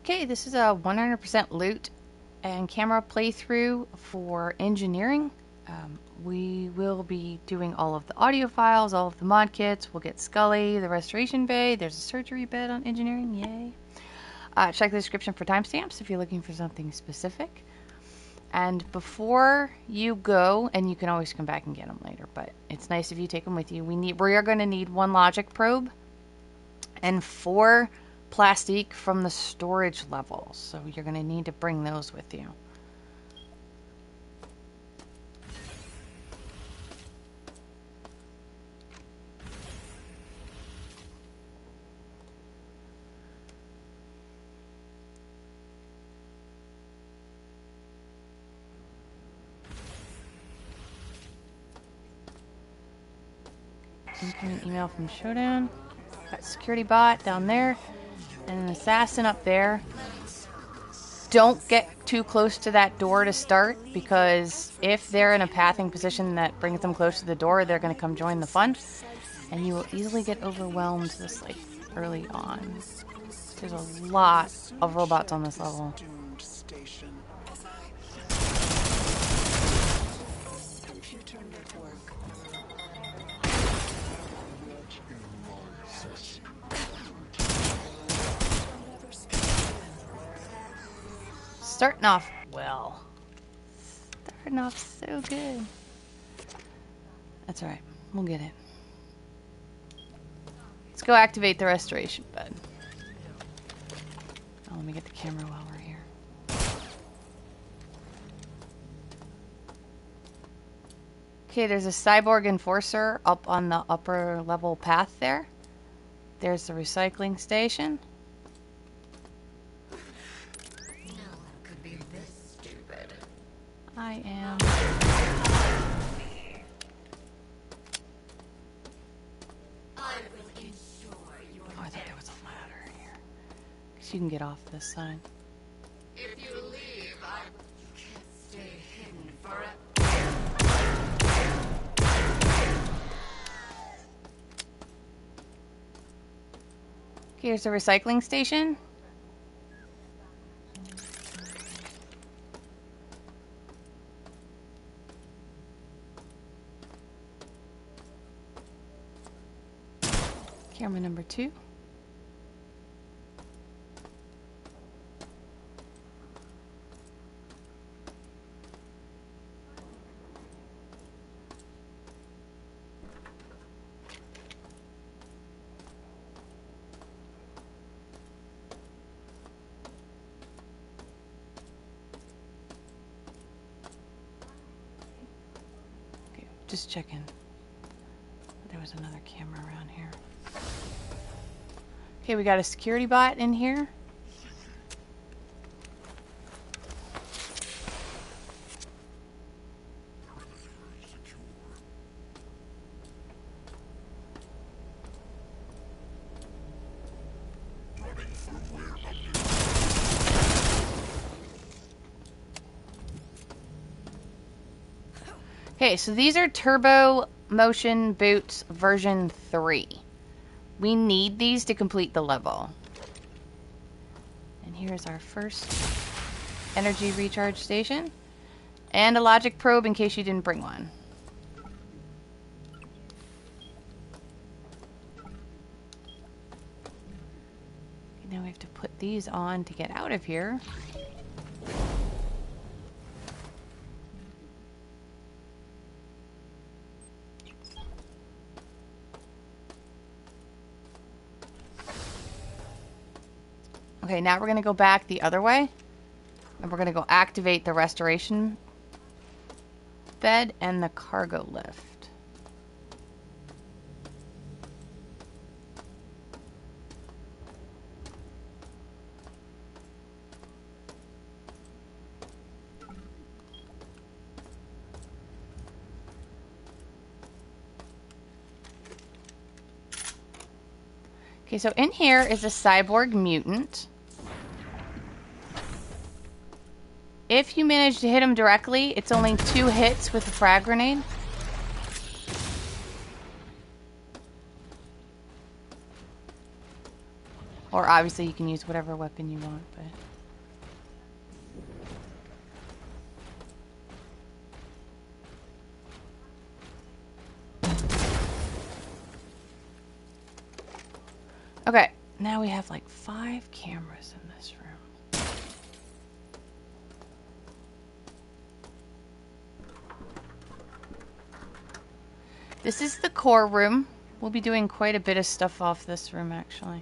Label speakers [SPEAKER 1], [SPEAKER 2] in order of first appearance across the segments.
[SPEAKER 1] Okay, this is a 100% loot and camera playthrough for engineering. We will be doing all of the audio files, all of the mod kits. We'll get Skully, the restoration bay. There's a surgery bed on engineering, yay. Check the description for timestamps if you're looking for something specific. And before you go, and you can always come back and get them later, but it's nice if you take them with you. We are going to need 1 logic probe and 4 plastic from the storage level. So you're going to need to bring those with you. Incoming email from Showdown. Got security bot down there and an assassin up there. Don't get too close to that door to start, because if they're in a pathing position that brings them close to the door, they're going to come join the fun, and you will easily get overwhelmed this like early on. There's a lot of robots on this level. Starting off well. Starting off so good. That's alright. We'll get it. Let's go activate the restoration bed. Oh, let me get the camera while we're here. Okay, there's a cyborg enforcer up on the upper level path there. There's the recycling station. I am. Oh, I thought there was a ladder here. Because you can get off this side.
[SPEAKER 2] If you leave, I can't stay hidden forever.
[SPEAKER 1] Okay, here's the recycling station. Camera number 2. Okay, just checking. There was another camera around here. Okay, we got a security bot in here. Okay, so these are turbo motion boots version 3. We need these to complete the level. And here's our first energy recharge station. And a logic probe in case you didn't bring one. Okay, now we have to put these on to get out of here. Okay, now we're going to go back the other way, and we're going to go activate the restoration bed and the cargo lift. Okay, so in here is a cyborg mutant. If you manage to hit him directly, it's only 2 hits with a frag grenade. Or obviously you can use whatever weapon you want, but... Okay, now we have like 5 cameras in this room. This is the core room. We'll be doing quite a bit of stuff off this room, actually.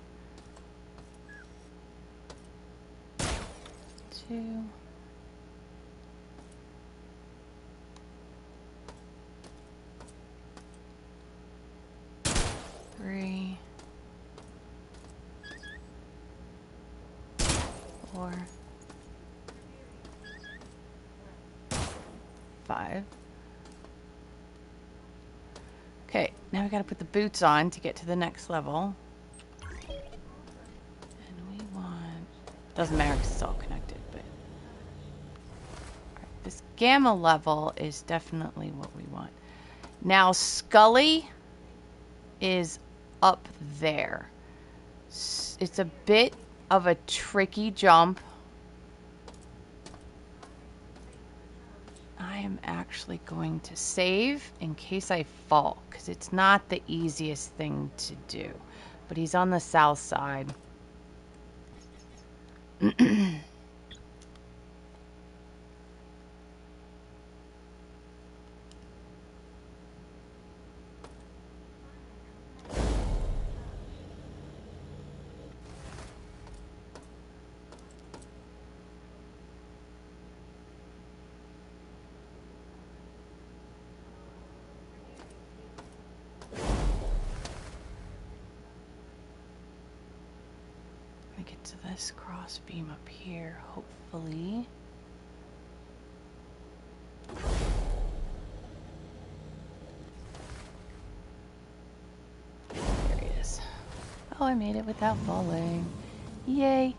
[SPEAKER 1] 2. 3. 4. 5. Okay, now we gotta put the boots on to get to the next level. And we want... Doesn't matter because it's all connected, but... Alright, this gamma level is definitely what we want. Now, Skully is up there. It's a bit of a tricky jump. I am actually going to save in case I fall, because it's not the easiest thing to do. But he's on the south side. Get to this cross beam up here, hopefully. There he is. Oh, I made it without falling. Yay.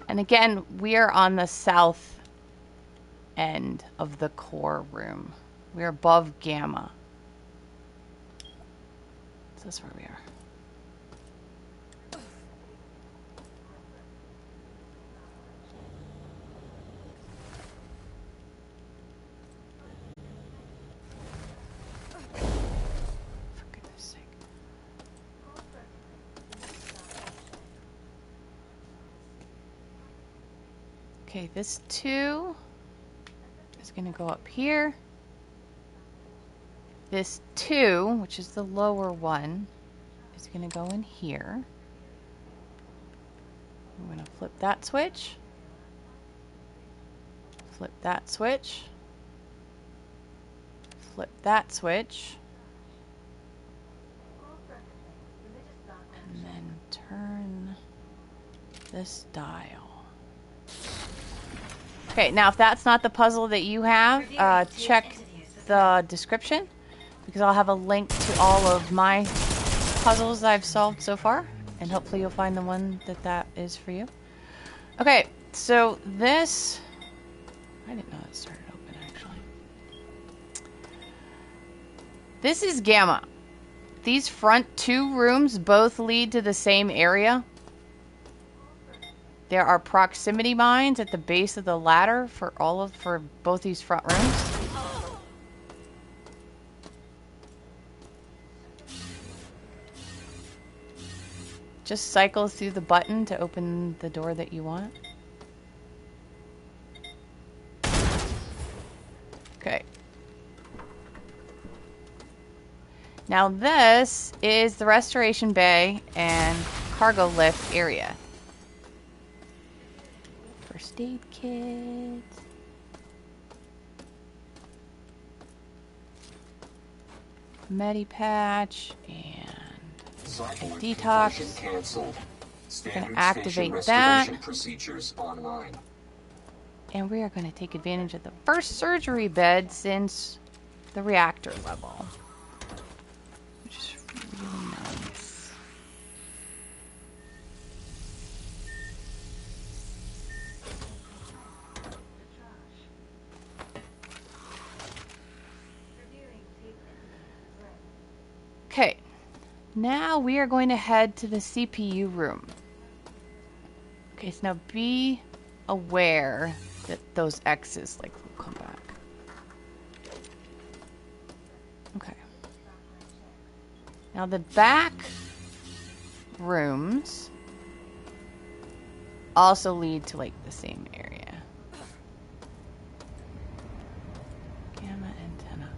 [SPEAKER 1] And again, we are on the south end of the core room. We're above gamma. So that's where we are. Okay, this 2 is going to go up here. This 2, which is the lower one, is going to go in here. I'm going to flip that switch. Flip that switch. Flip that switch. And then turn this dial. Okay, now if that's not the puzzle that you have, check the description, because I'll have a link to all of my puzzles I've solved so far, and hopefully you'll find the one that is for you. Okay, so this... I didn't know it started open, actually. This is gamma. These front 2 rooms both lead to the same area. There are proximity mines at the base of the ladder for both these front rooms. Just cycle through the button to open the door that you want. Okay. Now this is the restoration bay and cargo lift area. First aid kit. Medipatch and detox. We're going to activate that.
[SPEAKER 3] Procedures online.
[SPEAKER 1] And we are going to take advantage of the first surgery bed since the reactor level. Which is really nice. Okay. Now we are going to head to the CPU room. Okay, so now be aware that those X's like will come back. Okay. Now the back rooms also lead to like the same area. Gamma antenna.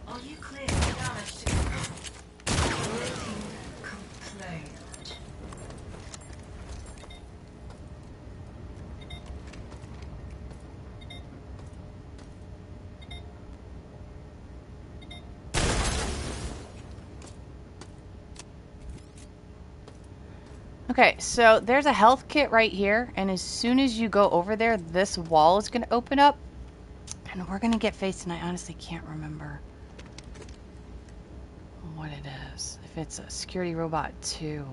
[SPEAKER 2] Are you clear for damage to waiting complaint?
[SPEAKER 1] Okay, so there's a health kit right here, and as soon as you go over there, this wall is going to open up, and we're going to get faced, and I honestly can't remember what it is. If it's a security robot 2.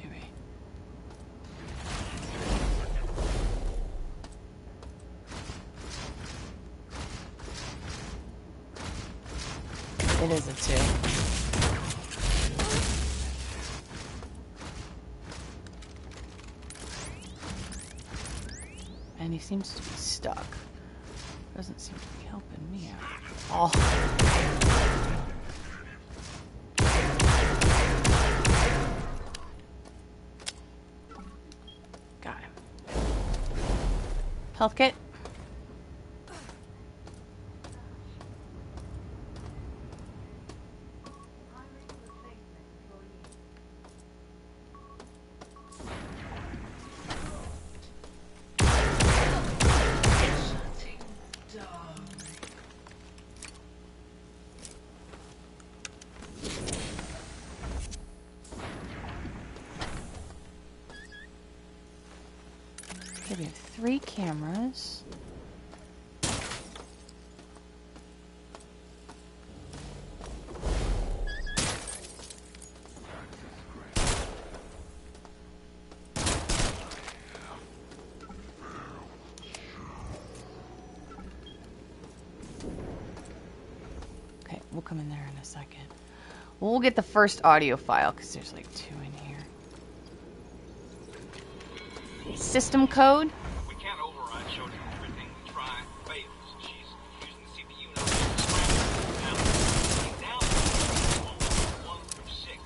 [SPEAKER 1] Maybe. It is a 2. And he seems to be stuck. Doesn't seem to be helping me out at all. Got him. Health kit. Okay, we have 3 cameras. Okay, we'll come in there in a second. We'll get the first audio file because there's like 2 in here. System code.
[SPEAKER 3] We can't override Showdown. Everything we try fails. She's using the CPU now. Now, down 1 through 6.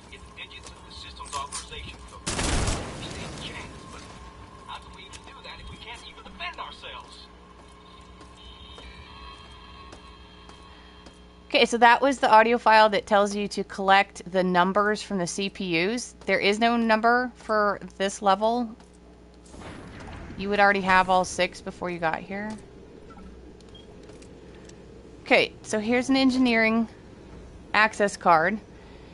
[SPEAKER 3] We get the digits of the system's authorization code. We stand a chance, but how can we even do that if we can't even defend ourselves?
[SPEAKER 1] Okay, so that was the audio file that tells you to collect the numbers from the CPUs. There is no number for this level. You would already have all 6 before you got here. Okay, so here's an engineering access card.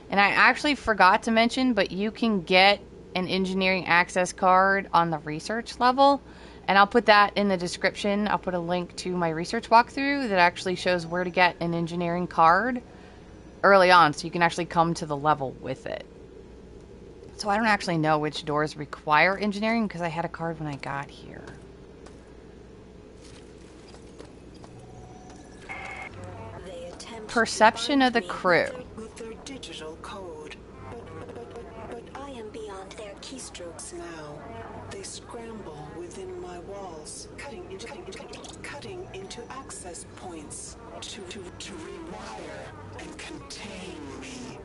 [SPEAKER 1] And I actually forgot to mention, but you can get an engineering access card on the research level. And I'll put that in the description. I'll put a link to my research walkthrough that actually shows where to get an engineering card early on, so you can actually come to the level with it. So I don't actually know which doors require engineering because I had a card when I got here. Perception of the crew.
[SPEAKER 4] With their digital code, but I am beyond their keystrokes now. They scramble within my walls, cutting into access points to rewire and contain me.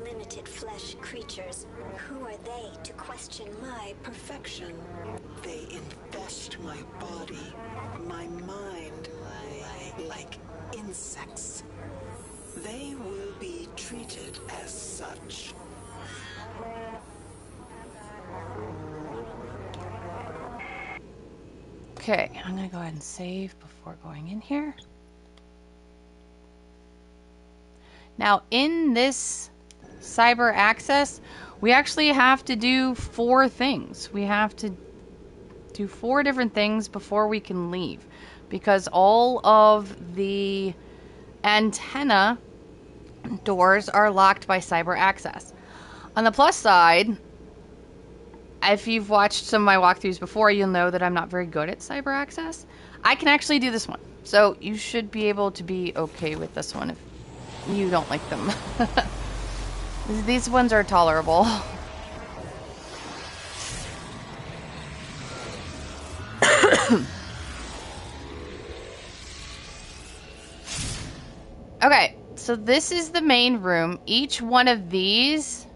[SPEAKER 5] Limited flesh creatures. Who are they to question my
[SPEAKER 4] Perfection. They infest my body, my mind, like insects. They will be treated as such.
[SPEAKER 1] Okay, I'm gonna go ahead and save before going in here. Now in this Cyberaccess, we actually have to do 4 things. We have to do 4 different things before we can leave, because all of the antenna doors are locked by Cyberaccess. On the plus side, if you've watched some of my walkthroughs before, you'll know that I'm not very good at Cyberaccess. I can actually do this one. So you should be able to be okay with this one if you don't like them. These ones are tolerable. Okay, so this is the main room. Each one of these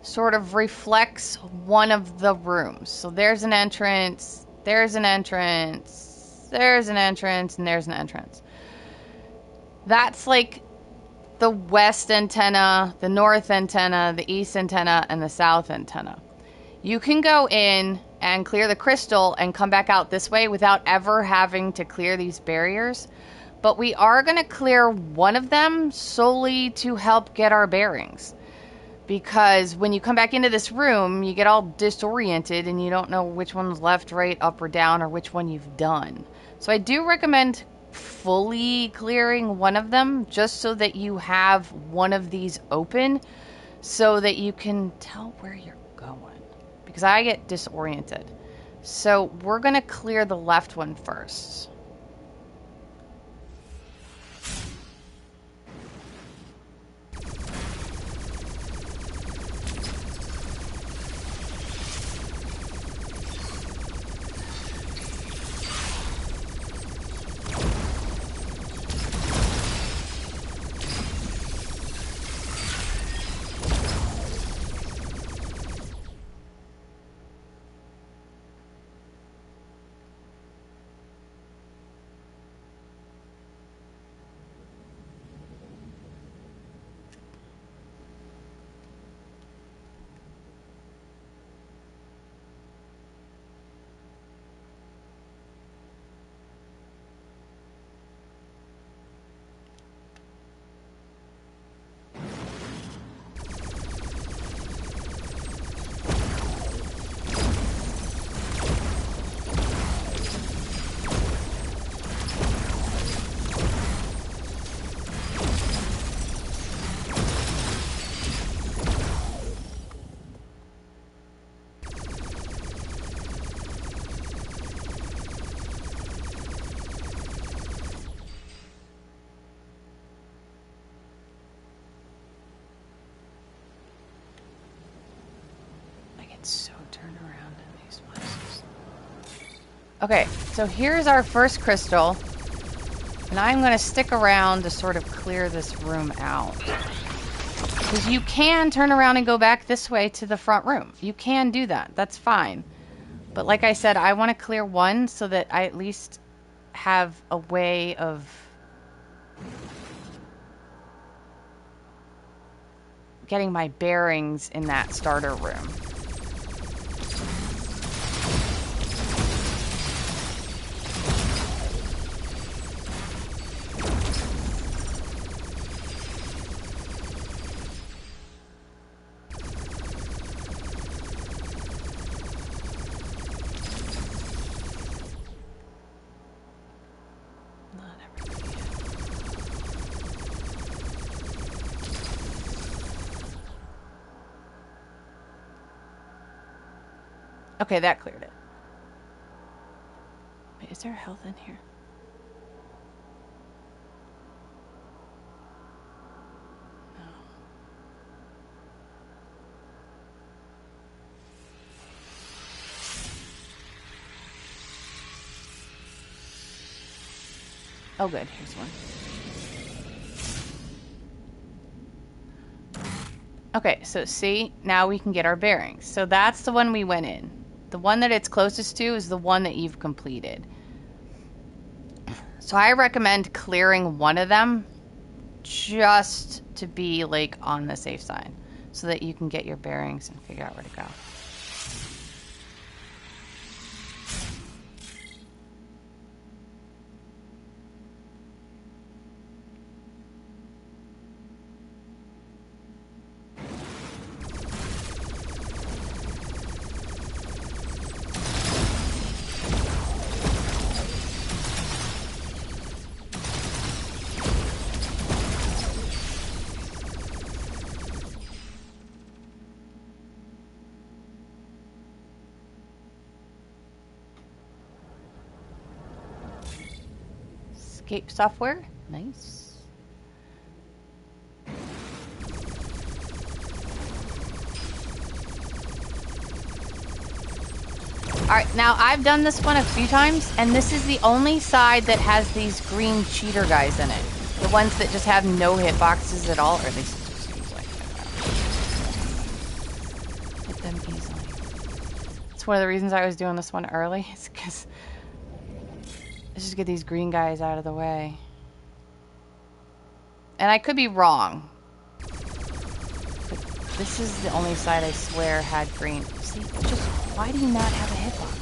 [SPEAKER 1] sort of reflects one of the rooms. So there's an entrance, there's an entrance, there's an entrance, and there's an entrance. That's like the west antenna, the north antenna, the east antenna, and the south antenna. You can go in and clear the crystal and come back out this way without ever having to clear these barriers. But we are going to clear one of them solely to help get our bearings. Because when you come back into this room, you get all disoriented and you don't know which one's left, right, up, or down, or which one you've done. So I do recommend fully clearing one of them just so that you have one of these open so that you can tell where you're going. Because I get disoriented. So we're going to clear the left one first. So turn around in these places. Okay, so here's our first crystal. And I'm going to stick around to sort of clear this room out. Because you can turn around and go back this way to the front room. You can do that. That's fine. But like I said, I want to clear one so that I at least have a way of getting my bearings in that starter room. Okay, that cleared it. Wait, is there health in here? No. Oh, good. Here's one. Okay, so see, now we can get our bearings. So that's the one we went in. The one that it's closest to is the one that you've completed. So I recommend clearing one of them just to be like on the safe side so that you can get your bearings and figure out where to go. escape software. Nice. Alright, now I've done this one a few times, and this is the only side that has these green cheater guys in it. The ones that just have no hitboxes at all, or at least it just seems like that. Hit them easily. It's one of the reasons I was doing this one early, is because let's just get these green guys out of the way. And I could be wrong, but this is the only side I swear had green. See, just why do you not have a hitbox?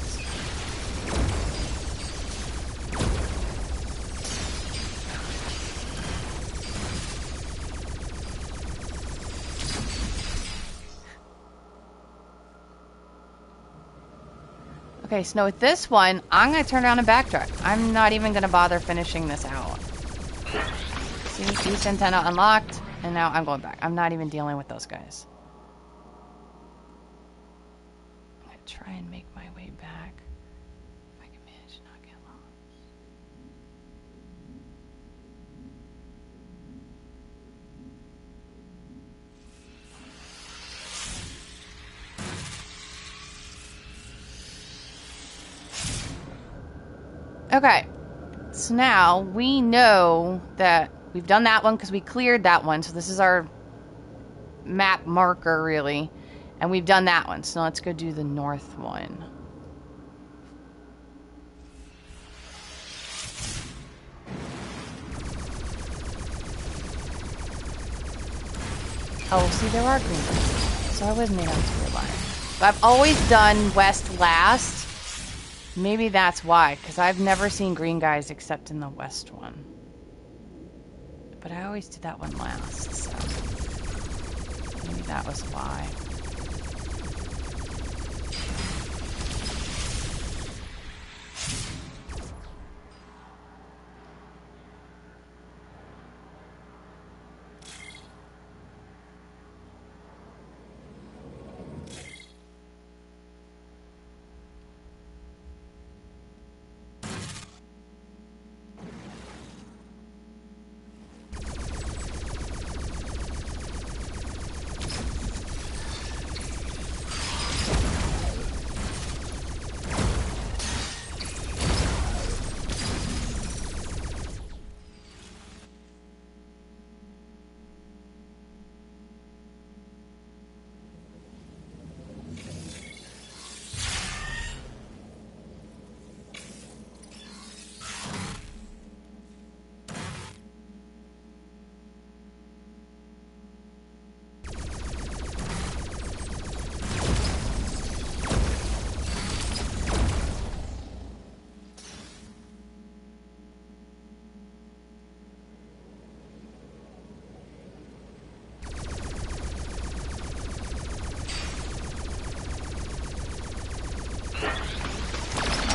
[SPEAKER 1] Okay, so with this one, I'm going to turn around and backtrack. I'm not even going to bother finishing this out. See, east antenna unlocked, and now I'm going back. I'm not even dealing with those guys. I'm going to try and make my way back. If I can manage to not get lost. Okay. So now we know that we've done that one because we cleared that one. So this is our map marker, really. And we've done that one. So let's go do the north one. Oh, see, there are green ones. So I was made out to rely. But I've always done west last. Maybe that's why, because I've never seen green guys except in the west one. But I always did that one last, so maybe that was why.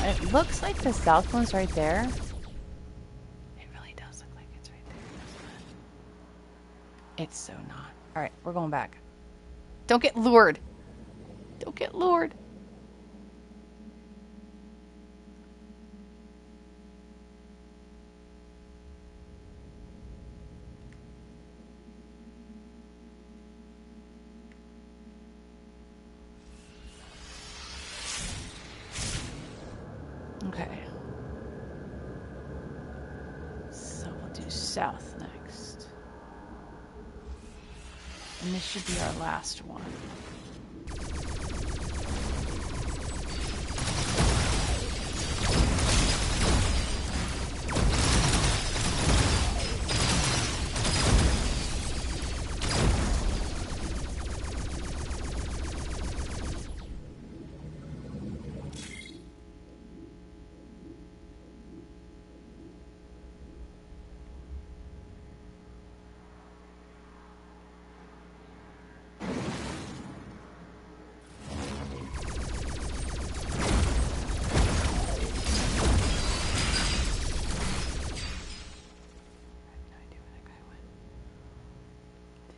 [SPEAKER 1] It looks like the south one's right there. It really does look like it's right there, doesn't it? It's so not. Alright, we're going back. Don't get lured. Don't get lured. Okay. So we'll do south next. And this should be our last one.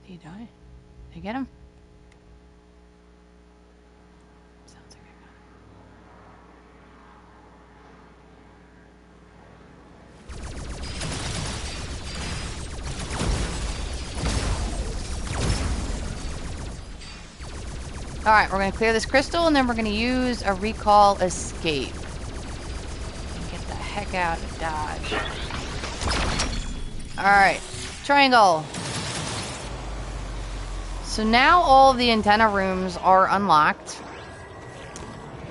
[SPEAKER 1] Did he die? Did I get him? Sounds like I Alright, we're going to clear this crystal, and then we're going to use a recall escape. And get the heck out of Dodge. Alright, triangle. So now all of the antenna rooms are unlocked.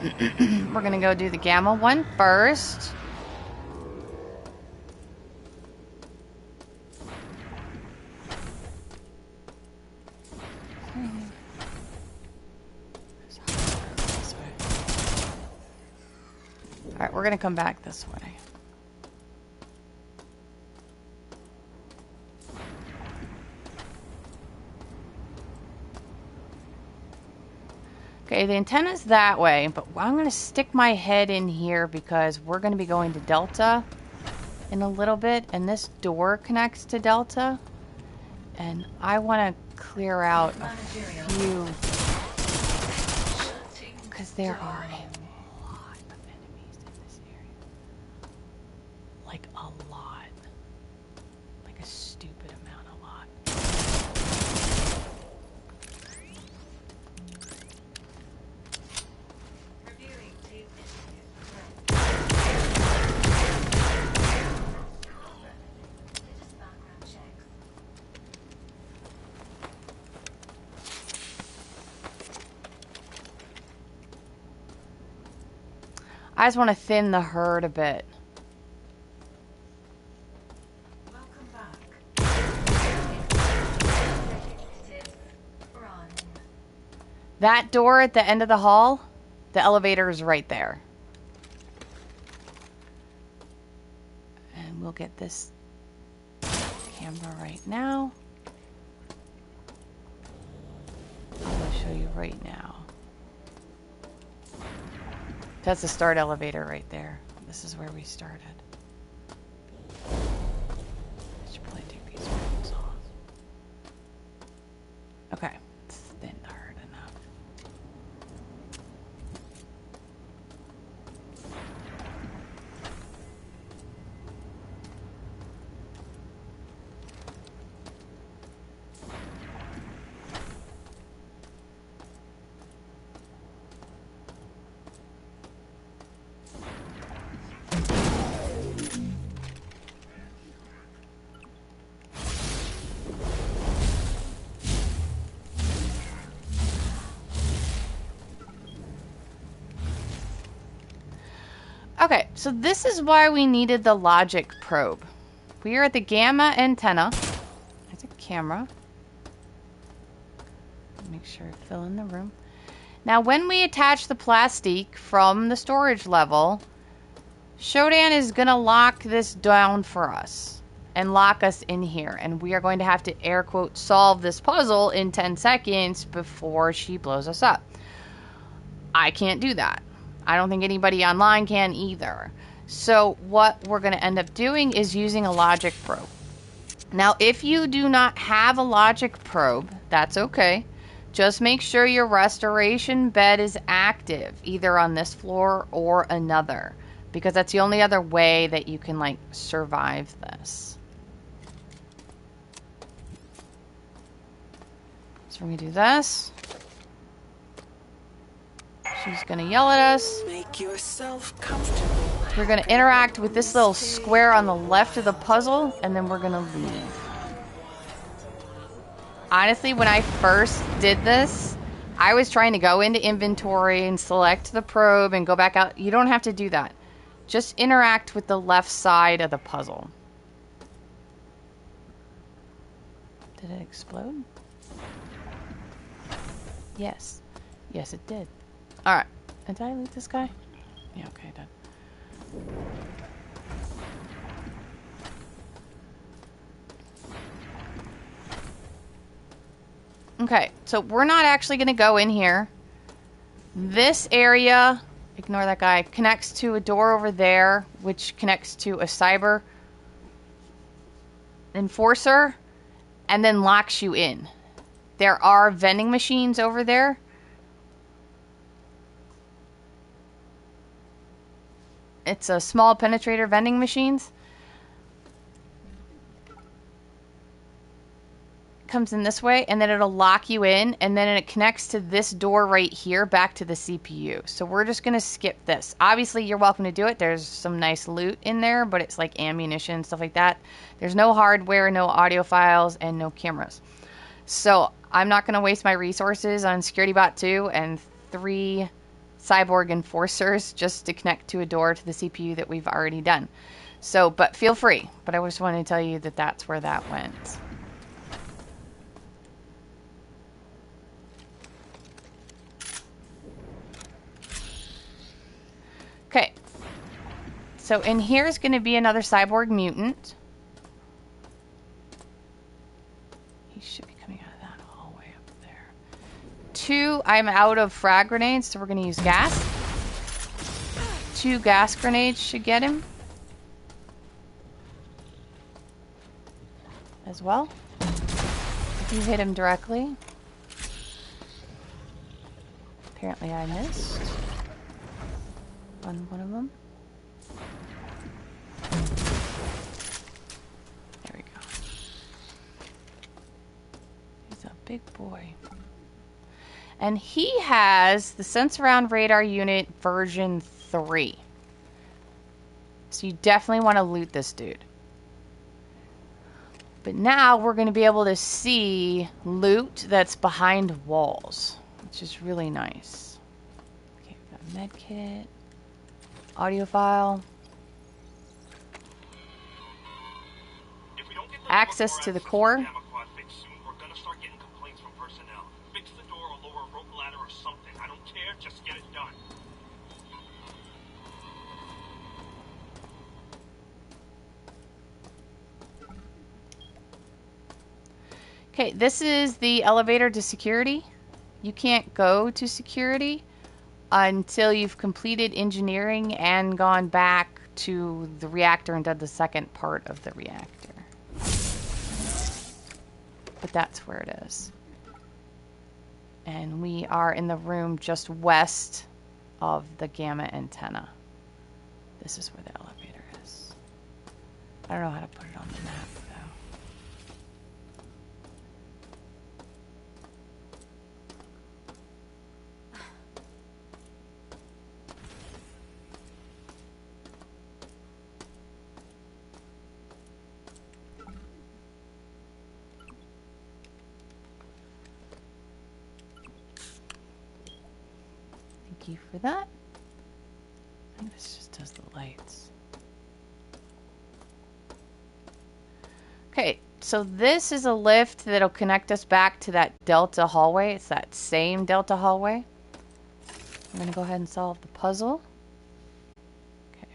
[SPEAKER 1] We're going to go do the gamma one first. Alright, we're going to come back this way. Okay, the antenna's that way, but I'm going to stick my head in here because we're going to be going to Delta in a little bit, and this door connects to Delta, and I want to clear out a few, because there are a lot of enemies in this area. Like a lot. Like a stupid amount of lot. I just want to thin the herd a bit.
[SPEAKER 2] Welcome back. Run.
[SPEAKER 1] That door at the end of the hall, the elevator is right there. And we'll get this camera right now. I'm going to show you right now. That's the start elevator right there. This is where we started. I should probably take these ones off. Okay, it's thin hard enough. Okay, so this is why we needed the logic probe. We are at the gamma antenna. There's a camera. Make sure I fill in the room. Now, when we attach the plastic from the storage level, Shodan is going to lock this down for us and lock us in here. And we are going to have to, air quote, solve this puzzle in 10 seconds before she blows us up. I can't do that. I don't think anybody online can either. So what we're going to end up doing is using a logic probe. Now, if you do not have a logic probe, that's okay. Just make sure your restoration bed is active, either on this floor or another, because that's the only other way that you can, like, survive this. So we're going to do this. She's going to yell at us.
[SPEAKER 4] Make yourself comfortable.
[SPEAKER 1] We're going to interact with this little square on the left of the puzzle, and then we're going to leave. Honestly, when I first did this, I was trying to go into inventory and select the probe and go back out. You don't have to do that. Just interact with the left side of the puzzle. Did it explode? Yes. Yes, it did. Alright. Did I loot this guy? Yeah, okay, done. Okay, so we're not actually going to go in here. This area, ignore that guy, connects to a door over there, which connects to a cyber enforcer, and then locks you in. There are vending machines over there. It's a small penetrator vending machines. comes in this way, and then it'll lock you in, and then it connects to this door right here back to the CPU. So we're just going to skip this. Obviously, you're welcome to do it. There's some nice loot in there, but it's like ammunition, stuff like that. There's no hardware, no audio files, and no cameras. So I'm not going to waste my resources on Security Bot 2 and 3 cyborg enforcers just to connect to a door to the CPU that we've already done. So, but feel free. But I just wanted to tell you that that's where that went. Okay. So in here is going to be another cyborg mutant. He should be coming out of that hallway up there. 2, I'm out of frag grenades, so we're going to use gas. 2 gas grenades should get him. As well. If you hit him directly. Apparently I missed. On one of them. There we go. He's a big boy. And he has the Sensaround radar unit version 3. So you definitely want to loot this dude. But now we're going to be able to see loot that's behind walls, which is really nice. Okay, we've got a med kit, audio file, access to the core. Okay, this is the elevator to security. You can't go to security until you've completed engineering and gone back to the reactor and done the second part of the reactor. But that's where it is. And we are in the room just west of the gamma antenna. This is where the elevator is. I don't know how to put it on the map, though. Thank you for that. I think this just does the lights. Okay, so this is a lift that'll connect us back to that Delta hallway. It's that same Delta hallway. I'm going to go ahead and solve the puzzle. Okay.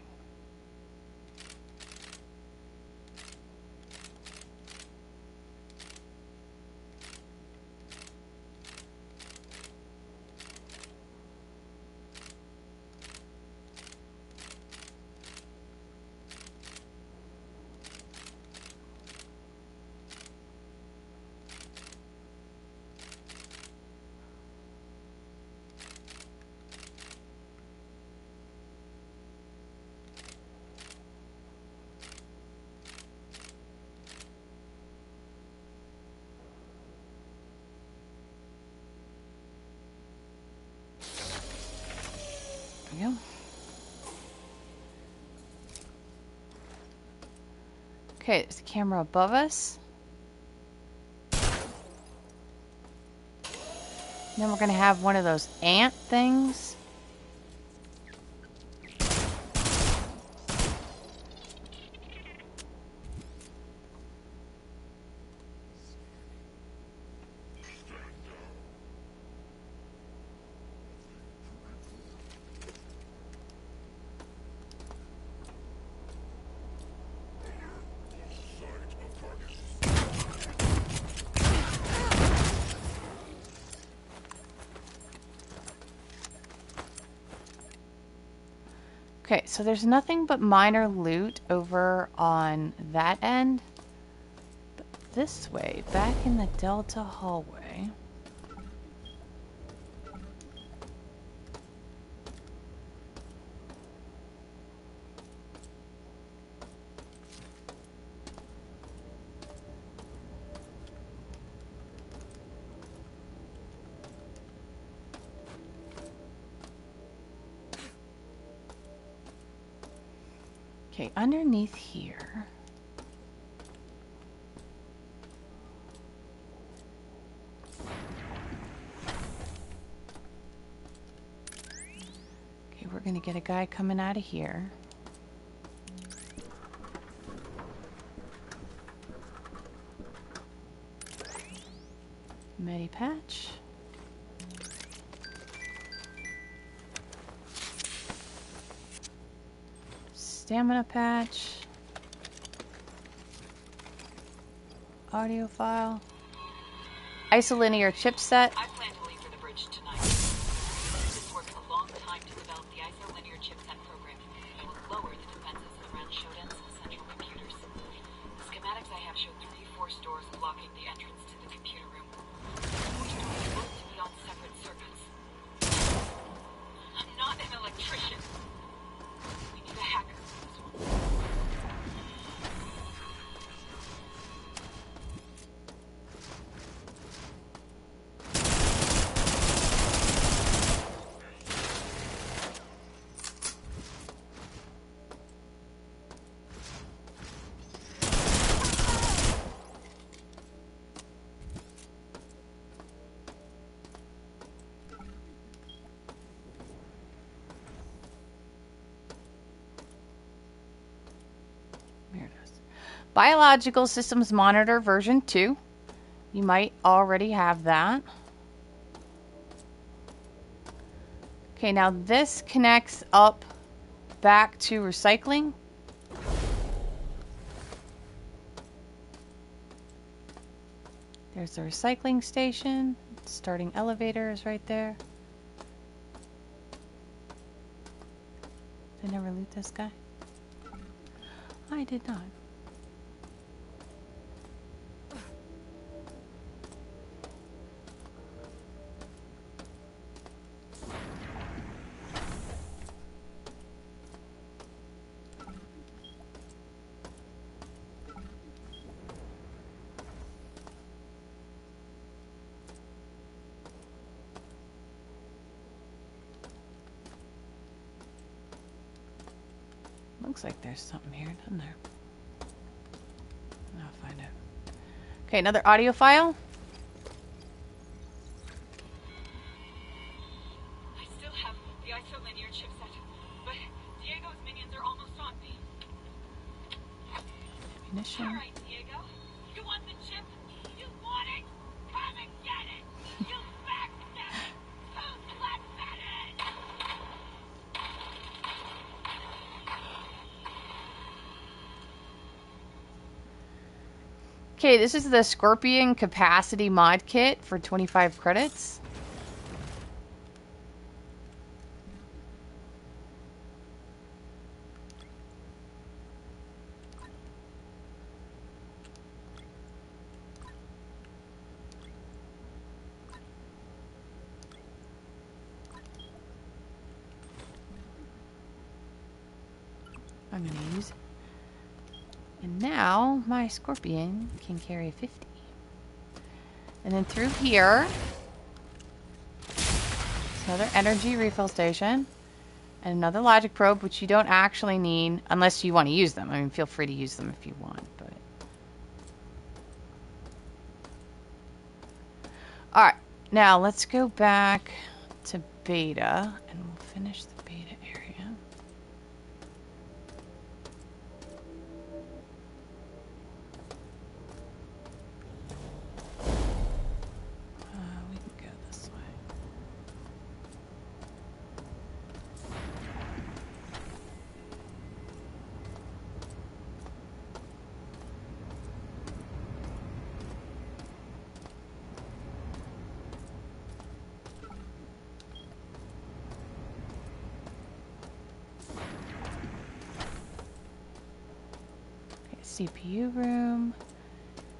[SPEAKER 1] There we go. Okay, there's a camera above us. Then we're going to have one of those ant things. Okay, so there's nothing but minor loot over on that end. But this way, back in the Delta hallway. Okay, underneath here. Okay, we're gonna get a guy coming out of here. Medi patch. Stamina patch. Audio file. Isolinear Chipset.
[SPEAKER 6] I plan to leave for the bridge tonight. This worked a long time to develop the Isolinear Chipset program. It will lower the defenses around Shodan's central computers. The schematics I have show 3-4 stores blocking the entrance to the computer room. More stores look to be on separate circuits. I'm not an electrician. We need a hacker for this one.
[SPEAKER 1] There it is. Biological Systems Monitor version 2. You might already have that. Okay, now this connects up back to recycling. There's the recycling station. Starting elevator is right there. Did I never loot this guy? I did not. Looks like there's something here, doesn't there? I'll find it. Okay, another audio file.
[SPEAKER 6] I still have the Isolinear Chipset, but Diego's minions are almost on me.
[SPEAKER 1] Ammunition.
[SPEAKER 6] All right, Diego. You want the chip? You want it? Come and get it! You backstabbing, two-flat-headed!
[SPEAKER 1] Okay, this is the Skorpion Capacity Modkit for 25 credits. I'm going to use it. And now my Skorpion can carry 50. And then through here, another energy refill station and another logic probe, which you don't actually need unless you want to use them. I mean, feel free to use them if you want, but. All right, now let's go back to beta and we'll finish the beta area. We can go this way. CPU room,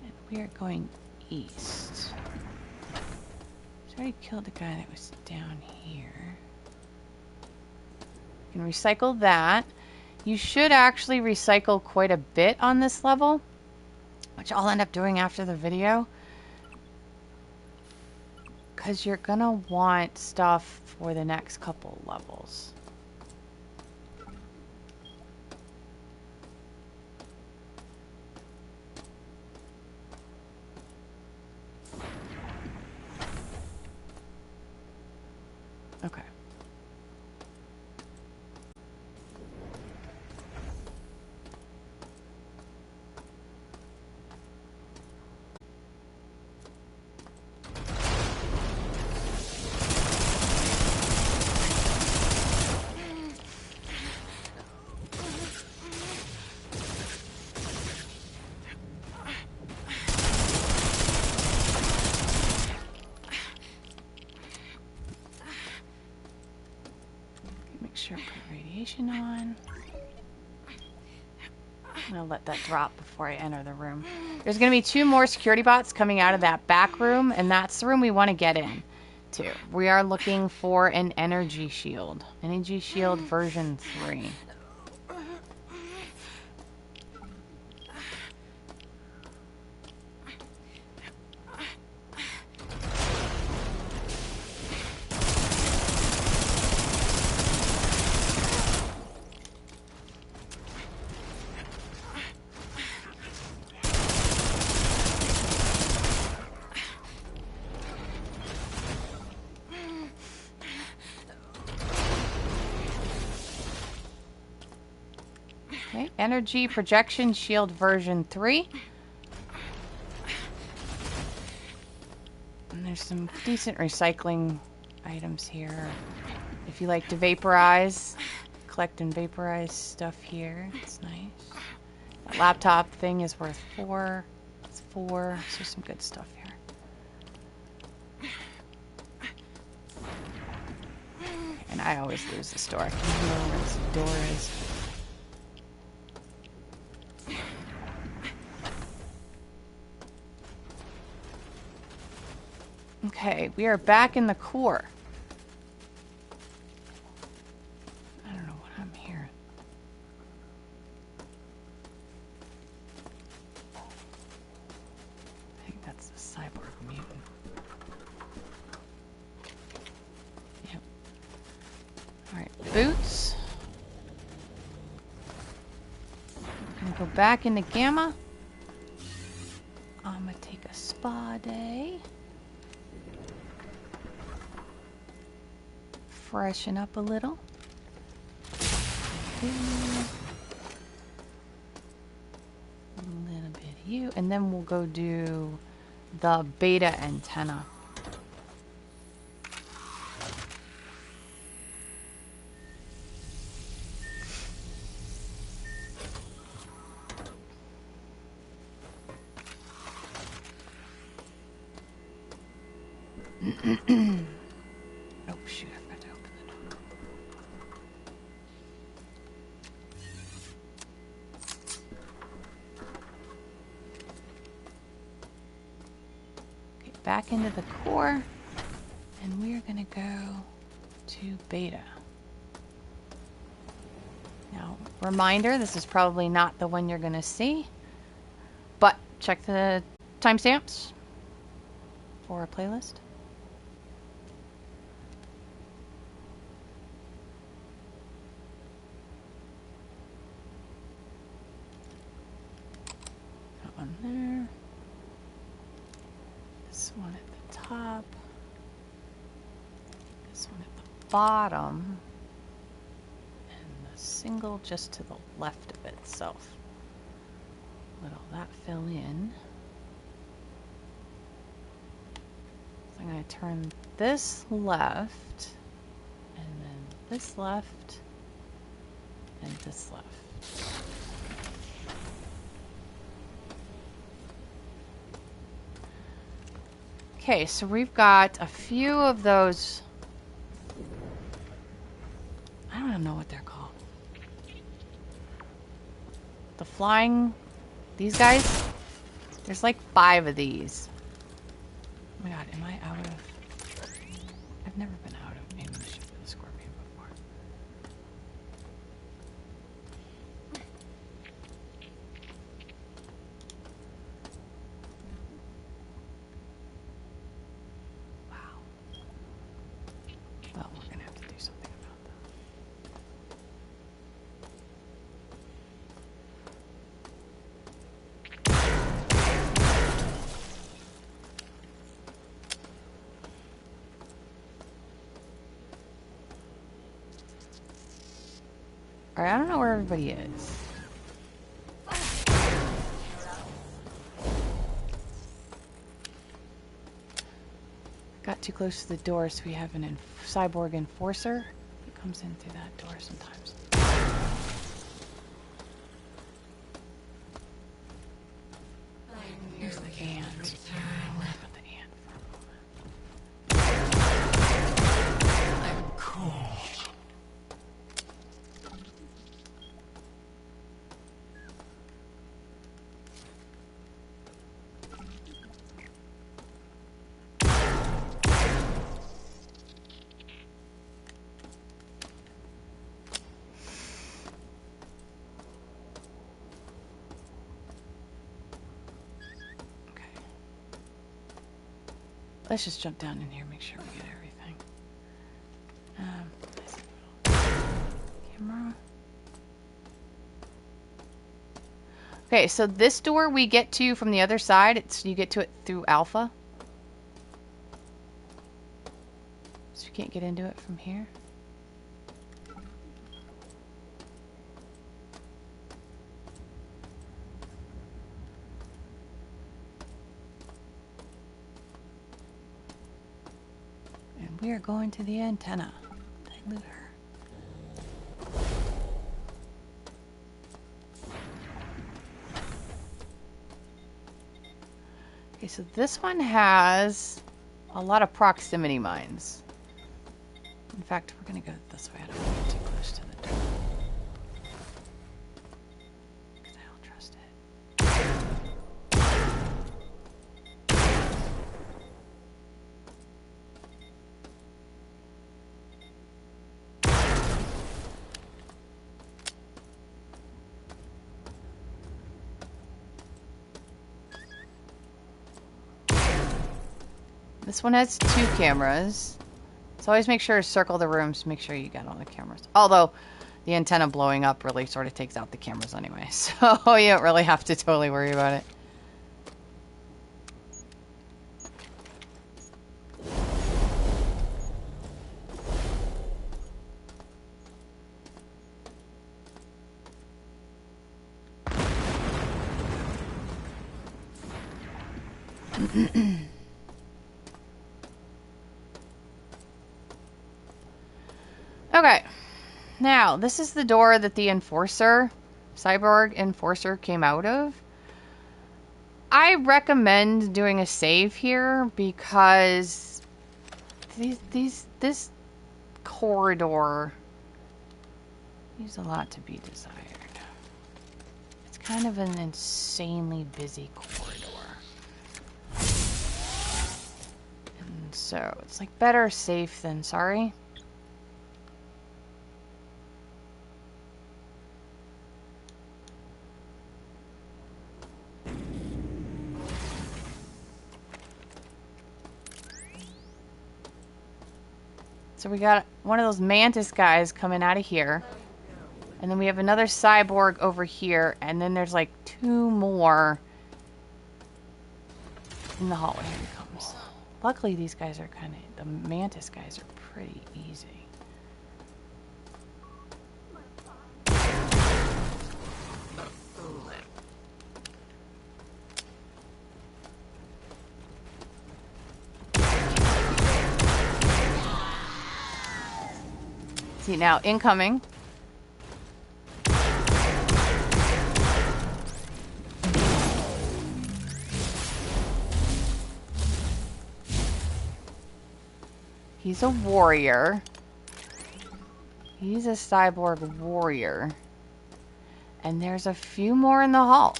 [SPEAKER 1] and we are going east. So I already killed the guy that was down here. You can recycle that. You should actually recycle quite a bit on this level, which I'll end up doing after the video, because you're gonna want stuff for the next couple levels. sure I put radiation on. I'm gonna let that drop before I enter the room. There's gonna be 2 more security bots coming out of that back room, and that's the room we want to get in to. We are looking for an energy shield. Energy shield version 3. Okay, energy projection shield version 3. And there's some decent recycling items here. If you like to vaporize, collect and vaporize stuff here. It's nice. That laptop thing is worth 4. It's 4. So some good stuff here. And I always lose the store. I can hear where this door is. Okay, we are back in the core. I don't know what I'm hearing. I think that's the cyborg mutant. Yep. Alright, boots. I'm gonna go back into Gamma. I'm gonna take a spa day. Freshen up a little. A little bit of you. And then we'll go do the beta antenna. Oh shoot, I forgot to open the door. Okay, back into the core. And we're gonna go to beta. Now, reminder, this is probably not the one you're gonna see, but check the timestamps for a playlist. One there. This one at the top. This one at the bottom. And the single just to the left of itself. Let all that fill in. So I'm going to turn this left, and then this left, and this left. Okay, so we've got a few of those. I don't even know what they're called. The flying, these guys? There's like 5 of these. Oh my god, am I out of... I've never been out of ammunition for the Skorpion before. Well, we're gonna have to do something about that. Alright, I don't know where everybody is. Got too close to the door, so we have an cyborg enforcer. He comes in through that door sometimes. Here's the ant. I'll worry about the ant for a moment.
[SPEAKER 7] I'm cold.
[SPEAKER 1] Let's just jump down in here, make sure we get everything. Camera. Okay, so this door we get to from the other side. You get to it through Alpha. So you can't get into it from here. And we are going to the antenna. Dilute her. Okay, so this one has a lot of proximity mines. In fact, we're going to go this way. I don't want to get too close to the door. Because I don't trust it. This one has 2 cameras. So always make sure to circle the rooms to make sure you got all the cameras. Although the antenna blowing up really sort of takes out the cameras anyway. So you don't really have to totally worry about it. Okay, now this is the door that the cyborg enforcer came out of. I recommend doing a save here because this corridor leaves a lot to be desired. It's kind of an insanely busy corridor. And so it's like better safe than sorry. So we got one of those mantis guys coming out of here. And then we have another cyborg over here. And then there's like 2 more in the hallway. Here he comes. Luckily these guys are the mantis guys are pretty easy. See, now incoming. He's a warrior. He's a cyborg warrior. And there's a few more in the hall.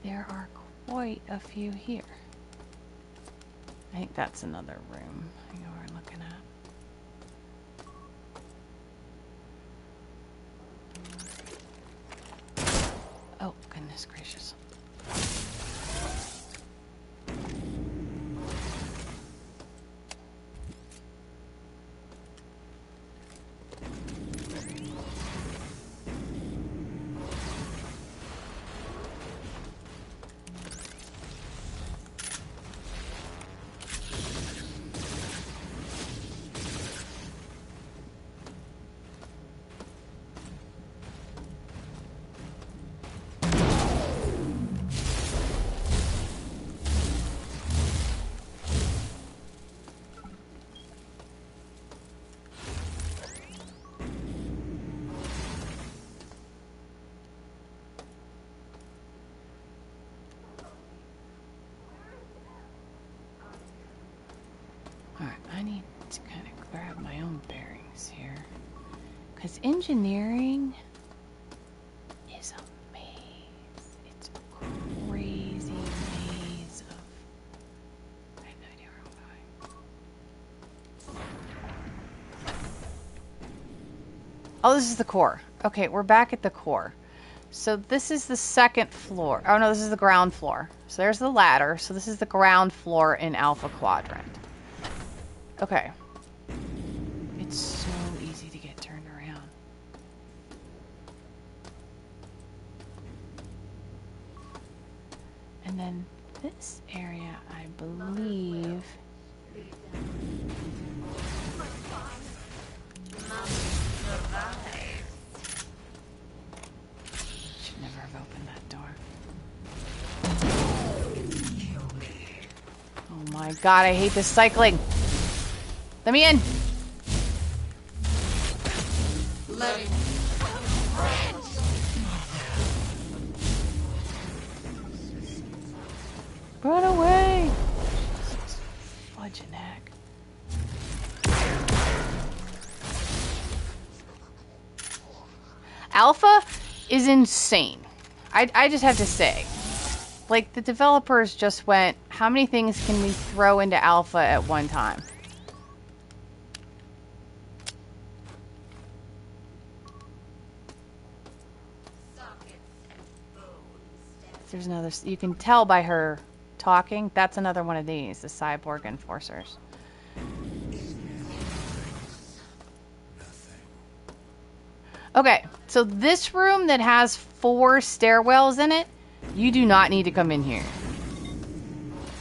[SPEAKER 1] There are quite a few here. I think that's another room. I know what we're looking at. Oh, goodness gracious. I need to kind of grab my own bearings here. Because engineering is a maze. It's a crazy maze of... I have no idea where I'm going. Oh, this is the core. Okay, we're back at the core. So this is the second floor. Oh no, this is the ground floor. So there's the ladder. So this is the ground floor in Alpha Quadrant. Okay. It's so easy to get turned around. And then this area, I believe... Should never have opened that door. Oh my god, I hate this cycling. Let me in. Run away. Jesus, fudging heck. Alpha is insane. I just have to say. Like, the developers just went, how many things can we throw into Alpha at one time? There's another, you can tell by her talking, that's another one of these, the cyborg enforcers. Okay, so this room that has 4 stairwells in it, you do not need to come in here.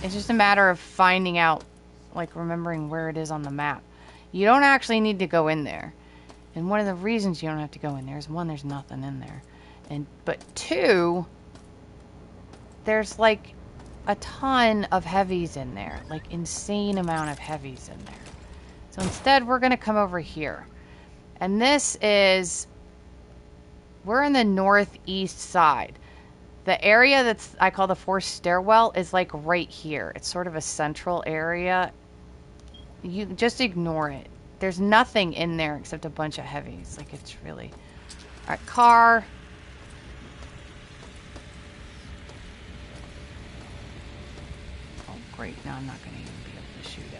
[SPEAKER 1] It's just a matter of finding out, like remembering where it is on the map. You don't actually need to go in there. And one of the reasons you don't have to go in there is 1, there's nothing in there. But 2, there's like a ton of heavies in there. Like insane amount of heavies in there. So instead we're gonna come over here. And this is, we're in the northeast side. The area that's, I call the 4th stairwell, is like right here. It's sort of a central area. You just ignore it. There's nothing in there except a bunch of heavies. Like, it's really... Alright, car. Oh, great. Now I'm not going to even be able to shoot it.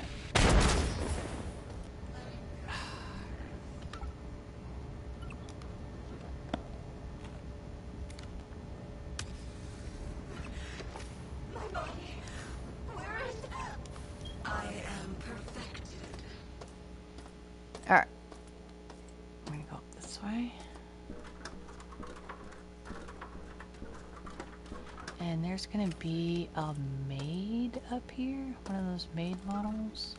[SPEAKER 1] Alright. I'm gonna go up this way. And there's gonna be a maid up here. One of those maid models.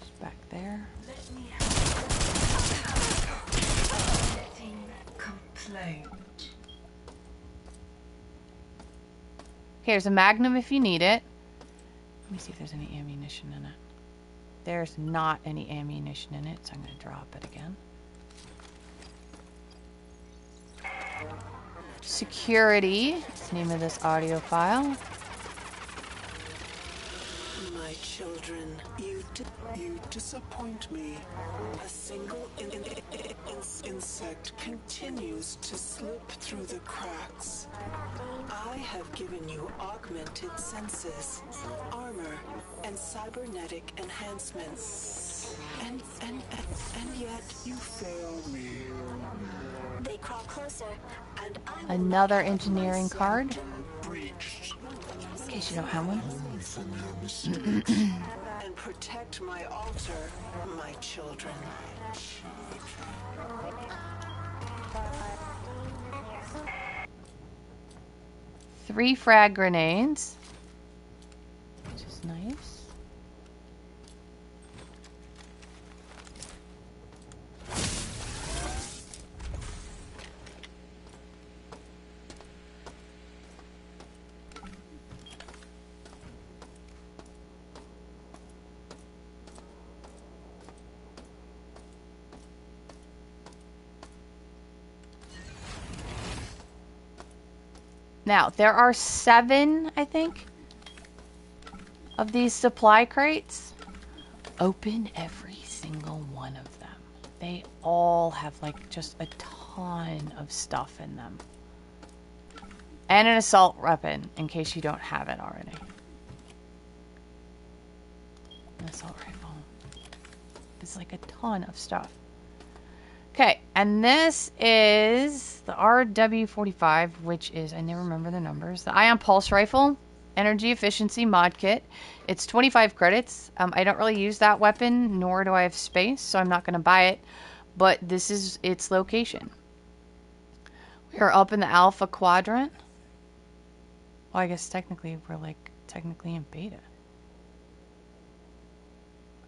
[SPEAKER 1] Just back there.
[SPEAKER 2] Let me complaint.
[SPEAKER 1] Okay, there's a magnum if you need it. Let me see if there's any ammunition in it. There's not any ammunition in it, so I'm going to drop it again. Security is the name of this audio file.
[SPEAKER 4] My children, you disappoint me. A single insect continues to slip through the cracks. I have given you augmented senses, armor, and cybernetic enhancements. And yet you fail me.
[SPEAKER 5] They crawl closer, and I will
[SPEAKER 1] Another engineering card.
[SPEAKER 4] breached.
[SPEAKER 1] In case you don't have one.
[SPEAKER 4] And protect my altar, my children.
[SPEAKER 1] 3 frag grenades, which is nice. Now, there are 7, I think, of these supply crates. Open every single one of them. They all have, like, just a ton of stuff in them. And an assault weapon, in case you don't have it already. An assault rifle. It's like a ton of stuff. Okay, And this is the RW45, which is, I never remember the numbers, the Ion Pulse Rifle Energy Efficiency Mod Kit. It's 25 credits. I don't really use that weapon, nor do I have space, so I'm not going to buy it. But this is its location. We are up in the Alpha Quadrant. Well, I guess technically we're like technically in beta.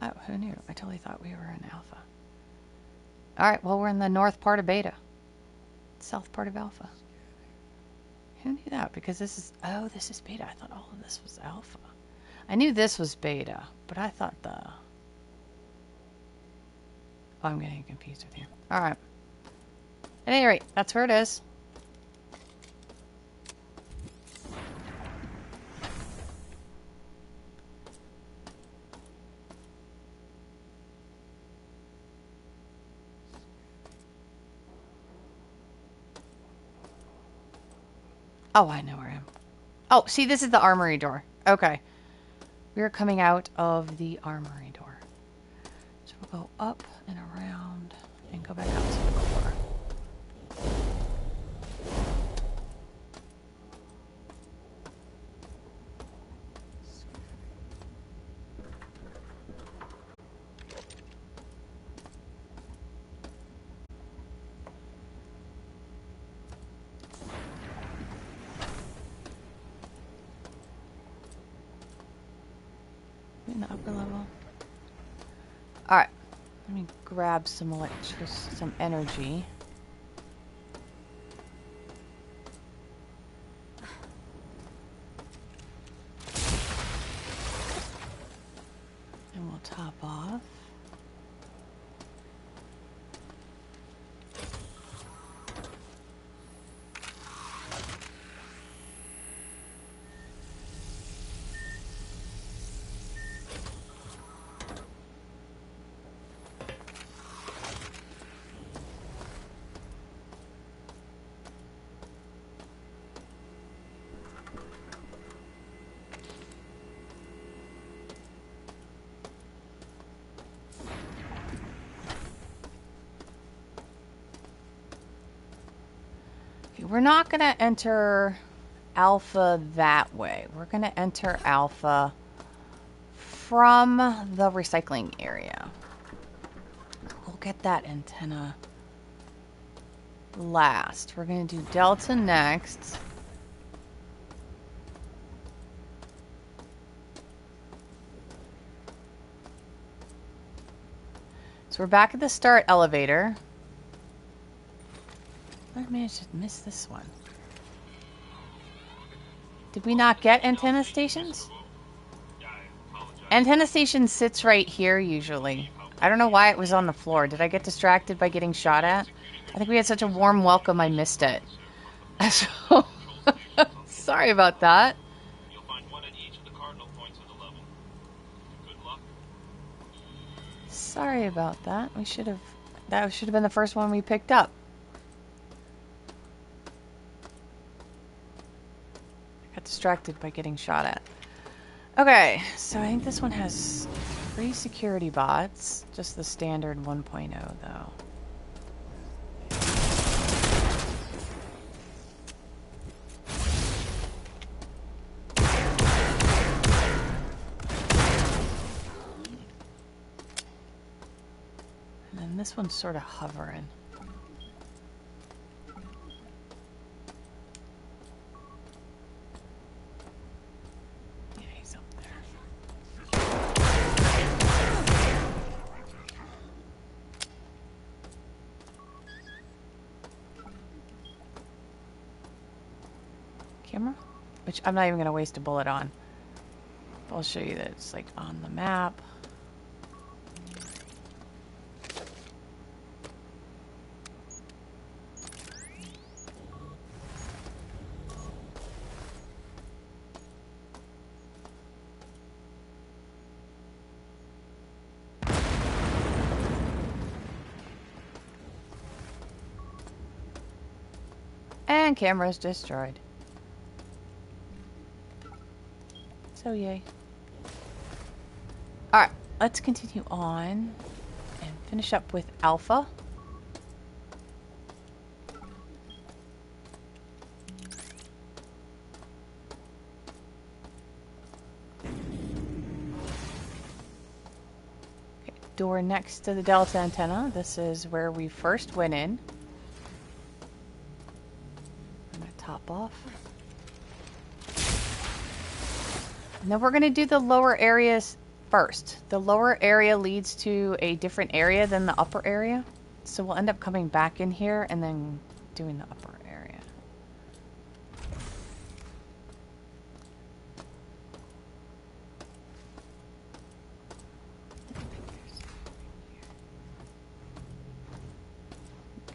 [SPEAKER 1] Oh, who knew? I totally thought we were in Alpha. Alright, well, we're in the north part of beta. South part of Alpha. Who knew that? Because this is... Oh, this is beta. I thought all of this was Alpha. I knew this was beta, but I thought the... Oh, I'm getting confused with you. Alright. At any rate, that's where it is. Oh, I know where I am. Oh, see, this is the armory door. Okay. We're coming out of the armory door. So we'll go up and around and go back out to the core. In the upper level. Alright. Let me grab some some energy. And we'll top off. We're not going to enter Alpha that way. We're going to enter Alpha from the recycling area. We'll get that antenna last. We're going to do Delta next. So we're back at the start elevator. I managed to miss this one. Did we not get antenna stations? Antenna station sits right here usually. I don't know why it was on the floor. Did I get distracted by getting shot at? I think we had such a warm welcome I missed it. So, sorry about that.
[SPEAKER 3] You'll find one at each of the cardinal points of the level. Good luck.
[SPEAKER 1] Sorry about that. That should have been the first one we picked up. Got distracted by getting shot at. Okay, so I think this one has 3 security bots. Just the standard 1.0 though. And then this one's sort of hovering. Camera? Which I'm not even going to waste a bullet on. I'll show you that it's like on the map. And camera's destroyed. So yay. Alright, let's continue on and finish up with Alpha. door next to the Delta antenna. This is where we first went in. I'm going to top off. And then we're going to do the lower areas first. The lower area leads to a different area than the upper area. So we'll end up coming back in here and then doing the upper area.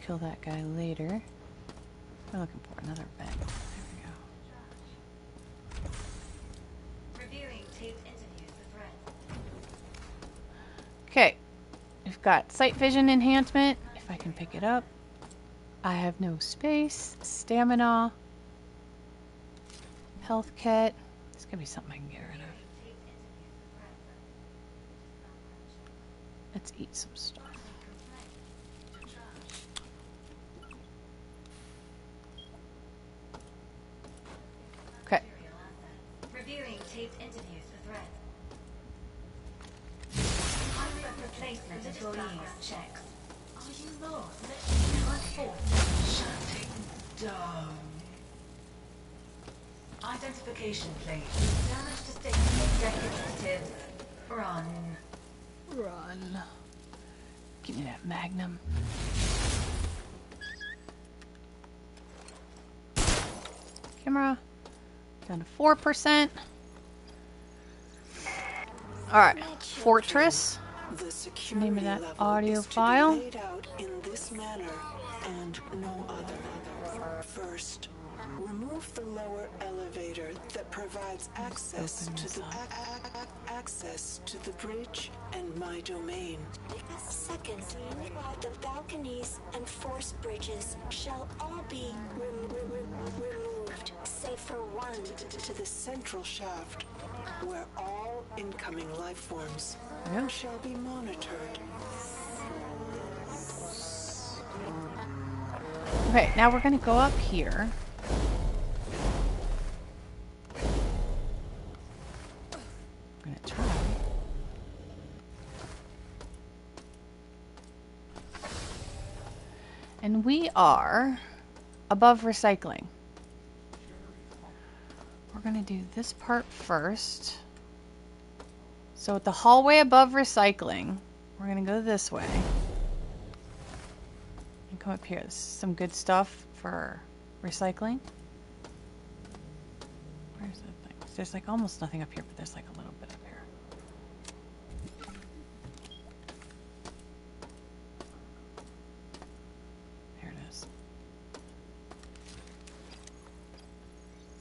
[SPEAKER 1] Kill that guy later. We're looking for another vent. There we go.
[SPEAKER 2] Reviewing taped interviews with Red.
[SPEAKER 1] Okay. We've got sight vision enhancement. If I can pick it up. I have no space. Stamina. Health kit. There's gonna be something I can get rid of. Let's eat some stuff. Okay.
[SPEAKER 2] Reviewing taped interviews with Red. Contract replacement employees checks. Are you lost?
[SPEAKER 4] Shutting down. Identification plate.
[SPEAKER 2] Damage to station executive. Run.
[SPEAKER 1] Run. Give me that magnum. Camera. Down to 4%. Alright. Fortress.
[SPEAKER 4] The
[SPEAKER 1] Name of
[SPEAKER 4] security
[SPEAKER 1] that
[SPEAKER 4] level
[SPEAKER 1] audio
[SPEAKER 4] is to be
[SPEAKER 1] file.
[SPEAKER 4] laid out in this manner and no other. First, remove the lower elevator that provides access
[SPEAKER 1] open
[SPEAKER 4] to
[SPEAKER 1] this
[SPEAKER 4] the
[SPEAKER 1] up.
[SPEAKER 4] access to the bridge and my domain.
[SPEAKER 5] Second, the balconies and force bridges shall all be removed, save for one.
[SPEAKER 4] To the central shaft, where all incoming life forms
[SPEAKER 1] Yeah.
[SPEAKER 4] shall be monitored.
[SPEAKER 1] Okay, now we're gonna go up here. I'm gonna try. And we are above recycling. We're gonna do this part first. So at the hallway above recycling, we're gonna go this way. And come up here. This is some good stuff for recycling. Where's the thing? There's like almost nothing up here, but there's like a little bit up here. There it is.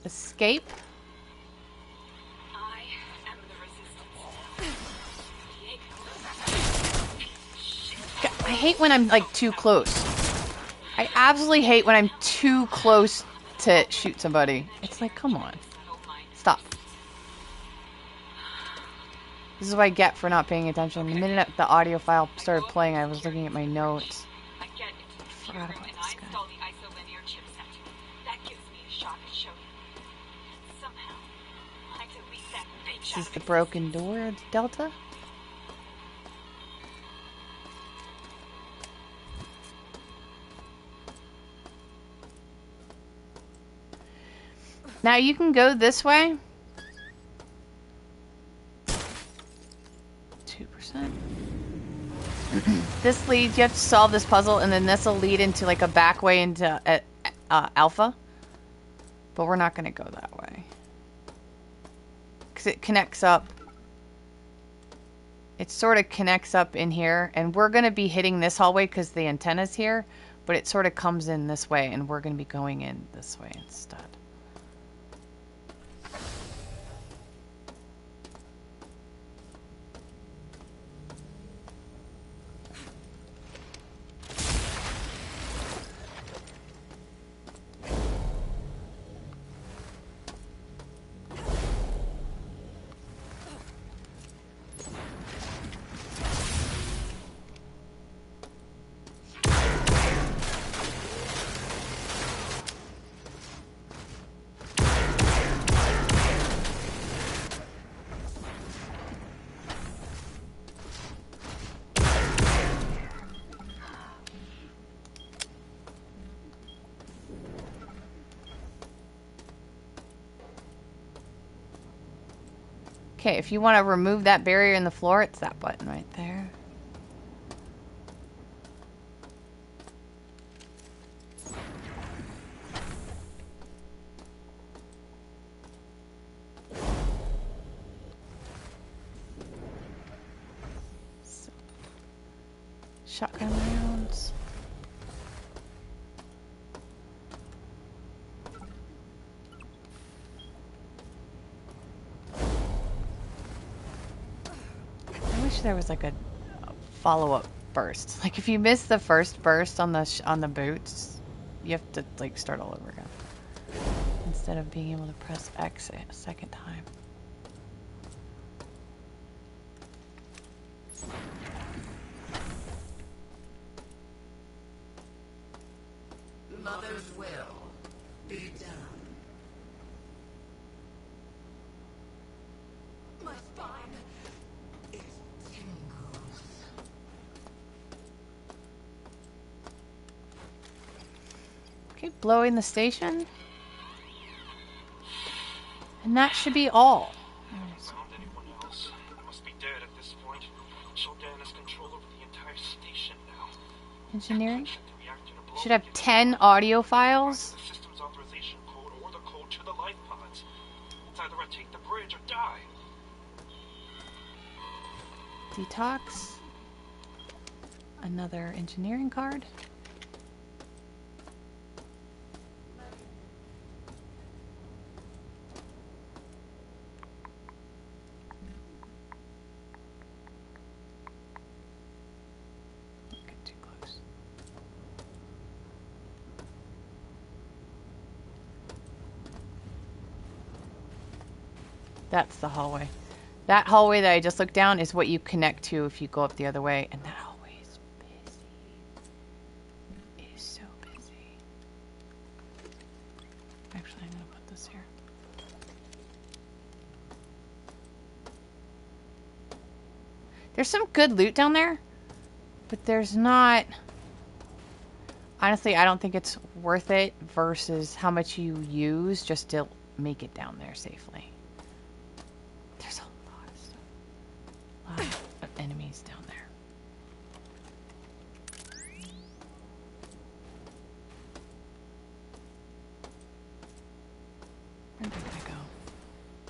[SPEAKER 1] Escape.
[SPEAKER 6] I am the resistance.
[SPEAKER 1] I hate when I'm like too close. I absolutely hate when I'm too close to shoot somebody. It's like, come on. Stop. This is what I get for not paying attention. The minute the audio file started playing, I was looking at my notes.
[SPEAKER 6] I get into the
[SPEAKER 1] Forgot
[SPEAKER 6] room
[SPEAKER 1] about
[SPEAKER 6] and
[SPEAKER 1] this
[SPEAKER 6] I
[SPEAKER 1] guy.
[SPEAKER 6] install the Isolinear Chipset. That gives me a shot at showing. Somehow, I delete that bitch
[SPEAKER 1] This
[SPEAKER 6] out
[SPEAKER 1] is
[SPEAKER 6] of
[SPEAKER 1] the
[SPEAKER 6] existence.
[SPEAKER 1] broken door, Delta. Now you can go this way. 2%. This leads, you have to solve this puzzle, and then this will lead into like a back way into Alpha. But we're not going to go that way. Because it connects up. It sort of connects up in here, and we're going to be hitting this hallway because the antenna's here, but it sort of comes in this way, and we're going to be going in this way instead. Okay, if you want to remove that barrier in the floor, it's that button right there. So, shotgun rounds. I wish there was like a follow-up burst. Like if you miss the first burst on the boots, you have to like start all over again instead of being able to press X a second time.
[SPEAKER 7] Mother's will be done. My spine is tingles.
[SPEAKER 1] Okay, blowing the station. And that should be all.
[SPEAKER 3] Found anyone else? They must be dead at this point. Shodan has control over the entire station now.
[SPEAKER 1] Engineering.
[SPEAKER 3] Shut the reactor to blow
[SPEAKER 1] Should have
[SPEAKER 3] it.
[SPEAKER 1] 10 audio files.
[SPEAKER 3] The system's authorization code or the code to the life pods. It's either I take the bridge or die.
[SPEAKER 1] Detox. Another engineering card. Get too close. That's the hallway. That hallway that I just looked down is what you connect to if you go up the other way. And that hallway is busy. It is so busy. Actually, I'm going to put this here. There's some good loot down there, but there's not... Honestly, I don't think it's worth it versus how much you use just to make it down there safely. There's a lot of stuff. A lot of enemies down there. Where did I go?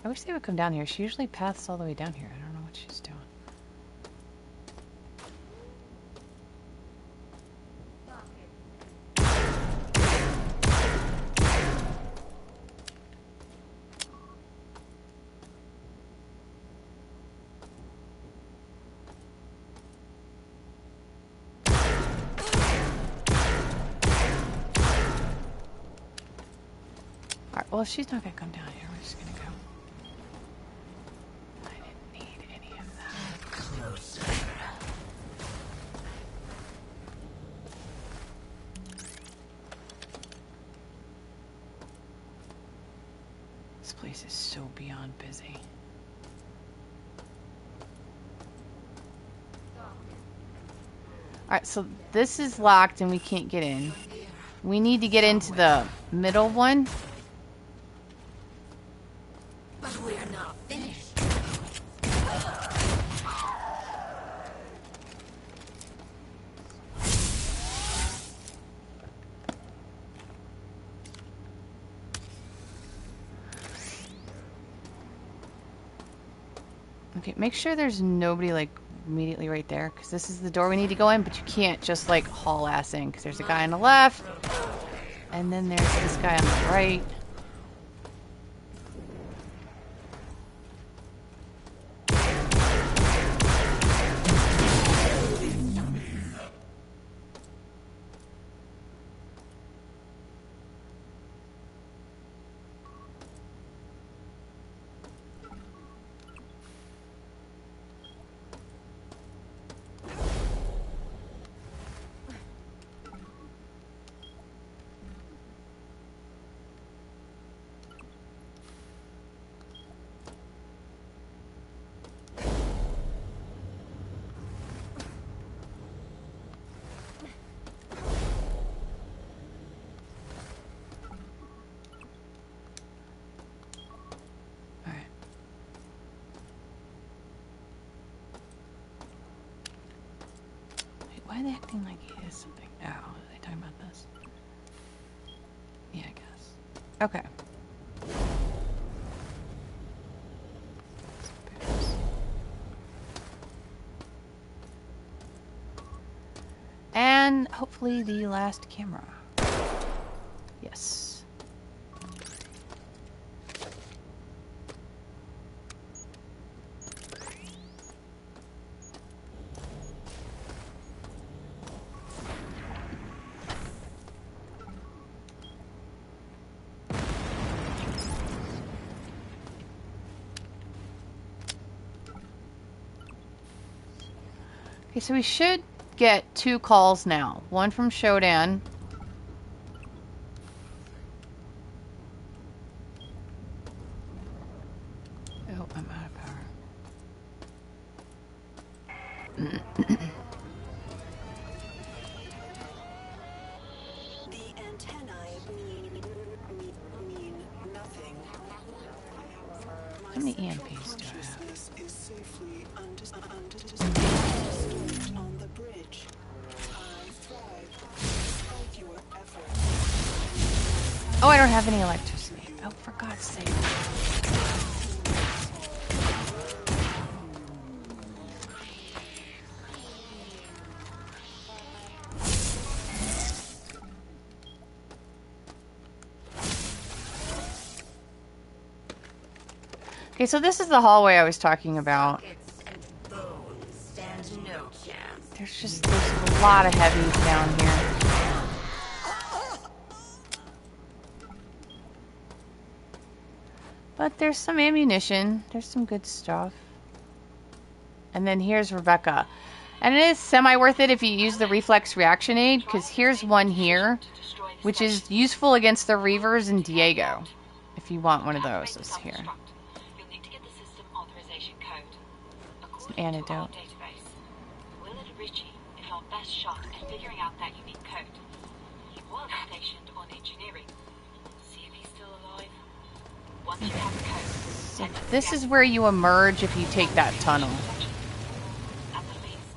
[SPEAKER 1] I wish they would come down here. She usually paths all the way down here. I don't know what she's doing. Alright, well, if she's not gonna come down here, we're just gonna go. I didn't need any of that.
[SPEAKER 7] Closer.
[SPEAKER 1] This place is so beyond busy. Alright, so this is locked and we can't get in. We need to get into the middle one.
[SPEAKER 7] But we're not finished.
[SPEAKER 1] Okay, make sure there's nobody like immediately right there, because this is the door we need to go in, but you can't just like haul ass in, because there's a guy on the left, and then there's this guy on the right. they acting like he is something? Oh, are they talking about this? Yeah, I guess. Okay. And hopefully the last camera. Yes. Okay, so we should get 2 calls now. One from Shodan. Oh, I'm out of power.
[SPEAKER 4] The antennae mean nothing.
[SPEAKER 1] How many EMPs do I have?
[SPEAKER 4] Consciousness is safely undisturbed on the bridge. I thrive despite your efforts.
[SPEAKER 1] Oh, I don't have any electricity. Oh, for God's sake. Okay, so this is the hallway I was talking about. There's a lot of heavies down here. But there's some ammunition. There's some good stuff. And then here's Rebecca. And it is semi-worth it if you use the Reflex reaction aid, because here's one here, which is useful against the Reavers and Diego. If you want one of those, is here.
[SPEAKER 6] You'll need to get the system authorization code.
[SPEAKER 1] It's an
[SPEAKER 6] According to our
[SPEAKER 1] antidote.
[SPEAKER 6] database, Willard Ritchie is our best shot at figuring out that unique code. He was stationed on engineering. See if he's still alive. Once you have the code,
[SPEAKER 1] So this is where you emerge if you take that tunnel.
[SPEAKER 6] at the least,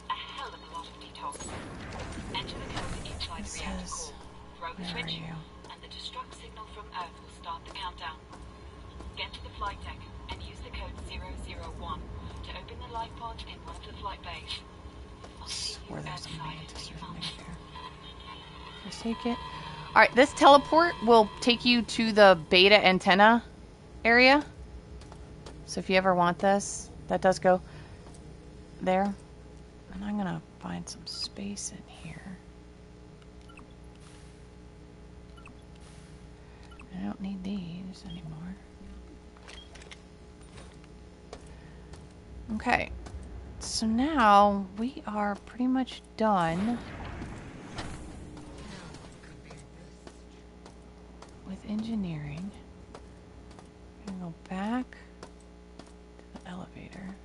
[SPEAKER 6] a hell of a lot of detox. Enter the code inside the reactor
[SPEAKER 1] Says,
[SPEAKER 6] core. Throw the
[SPEAKER 1] where are
[SPEAKER 6] switch,
[SPEAKER 1] you?
[SPEAKER 6] and the destruct signal from Earth will start the countdown. Get to the flight deck and use the code 001 to open the life pod in one of the flight bays. I'll see you
[SPEAKER 1] Where there's a
[SPEAKER 6] outside
[SPEAKER 1] mantis
[SPEAKER 6] in a few
[SPEAKER 1] right
[SPEAKER 6] months.
[SPEAKER 1] there. Let's take it. Alright, this teleport will take you to the beta antenna area. So if you ever want this, that does go there. And I'm gonna find some space in here. I don't need these anymore. Okay. So now we are pretty much done with engineering. I'm gonna go back to the elevator.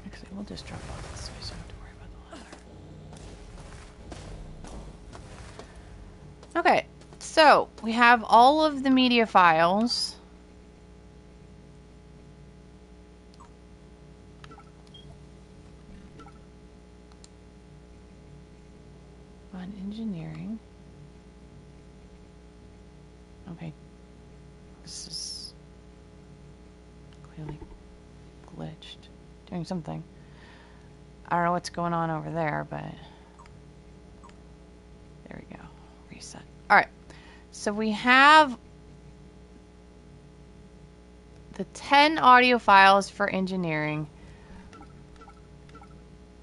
[SPEAKER 1] Actually, we'll just drop off this way so I don't have to worry about the ladder. Okay, so we have all of the media files. On engineering. Okay, this is clearly glitched. Doing something. I don't know what's going on over there, but there we go. Reset. Alright. So we have the 10 audio files for engineering.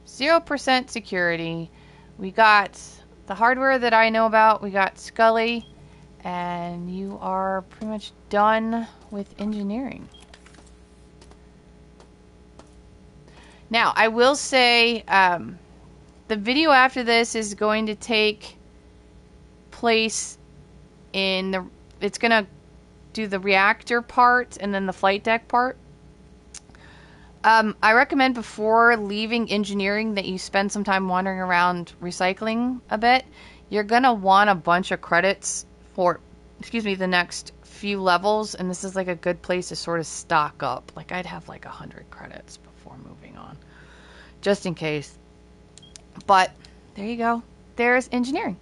[SPEAKER 1] 0% security. We got the hardware that I know about. We got Skully. And you are pretty much done with engineering. Now, I will say the video after this is going to take place in it's gonna do the reactor part and then the flight deck part. I recommend before leaving engineering that you spend some time wandering around recycling a bit. You're gonna want a bunch of credits for, the next few levels, and this is like a good place to sort of stock up. Like I'd have like 100 credits before moving on, just in case. But there you go. There's engineering.